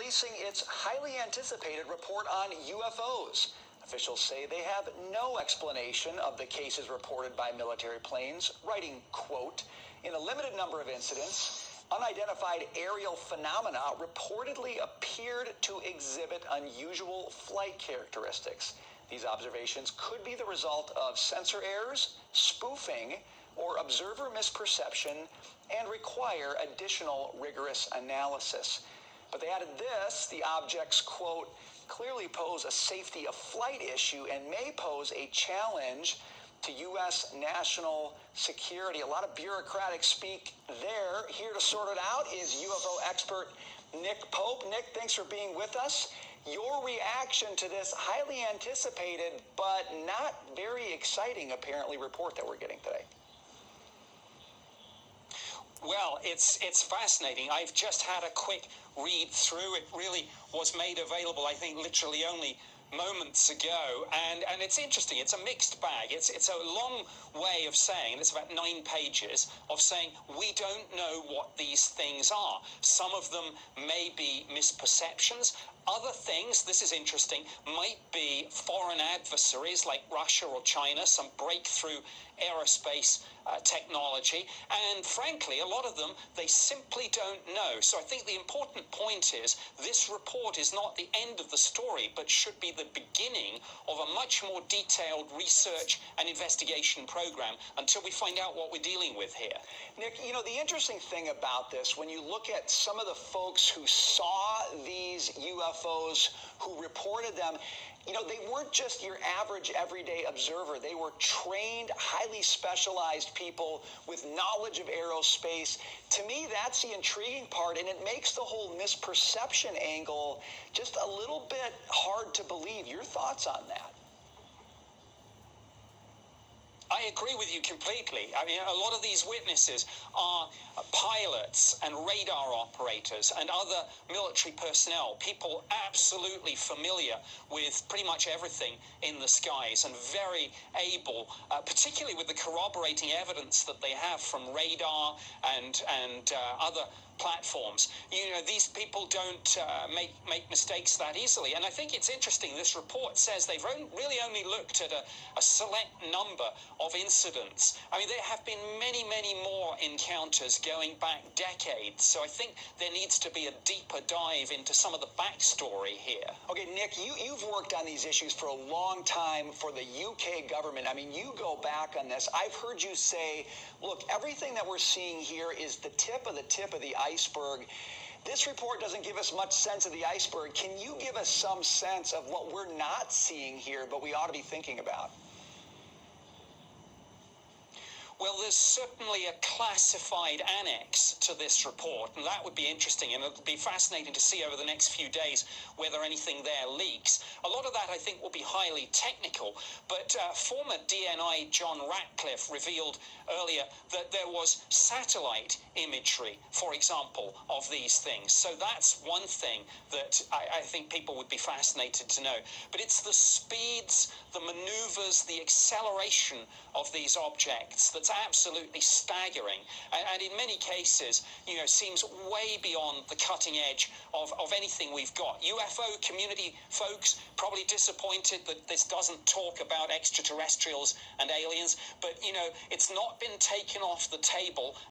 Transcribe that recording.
releasing its highly anticipated report on UFOs. Officials say they have no explanation of the cases reported by military planes, writing, quote, "In a limited number of incidents, unidentified aerial phenomena reportedly appeared to exhibit unusual flight characteristics. These observations could be the result of sensor errors, spoofing, or observer misperception and require additional rigorous analysis." But they added this: the objects, quote, "clearly pose a safety of flight issue and may pose a challenge to U.S. national security." A lot of bureaucratic speak there. Here to sort it out is UFO expert Nick Pope. Nick, thanks for being with us. Your reaction to this highly anticipated but not very exciting, apparently, report that we're getting today? Well, it's fascinating. I've just had a quick read through. It really was made available, I think, literally only moments ago, and it's interesting. It's a mixed bag. It's a long way of saying, and it's about 9 pages of saying we don't know what these things are. Some of them may be misperceptions. Other things, this is interesting, might be foreign adversaries like Russia or China, some breakthrough aerospace technology, and frankly, a lot of them, they simply don't know. So I think the important point is this report is not the end of the story, but should be the beginning of a much more detailed research and investigation program until we find out what we're dealing with here. Nick, you know, the interesting thing about this, when you look at some of the folks who saw these UFOs, who reported them, you know, they weren't just your average everyday observer. They were trained, highly specialized people with knowledge of aerospace. To me, that's the intriguing part, and it makes the whole misperception angle just a little bit hard to believe. Your thoughts on that? I agree with you completely. I mean, a lot of these witnesses are pilots and radar operators and other military personnel, people absolutely familiar with pretty much everything in the skies and very able, particularly with the corroborating evidence that they have from radar and other platforms. You know, these people don't make mistakes that easily. And I think it's interesting, this report says they've really only looked at a select number of incidents. I mean, there have been many, many more encounters going back decades. So I think there needs to be a deeper dive into some of the backstory here. Okay, Nick, you've worked on these issues for a long time for the UK government. I mean, you go back on this. I've heard you say, look, everything that we're seeing here is the tip of the iceberg. This report doesn't give us much sense of the iceberg. Can you give us some sense of what we're not seeing here, but we ought to be thinking about? Well, there's certainly a classified annex to this report, and that would be interesting, and it'll be fascinating to see over the next few days whether anything there leaks. A lot of that, I think, will be highly technical, but former DNI John Ratcliffe revealed earlier that there was satellite imagery, for example, of these things. So that's one thing that I think people would be fascinated to know. But it's the speeds, the maneuvers, the acceleration of these objects that's absolutely staggering, and in many cases, you know, seems way beyond the cutting edge of anything we've got. UFO community folks probably disappointed that this doesn't talk about extraterrestrials and aliens, but, you know, it's not been taken off the table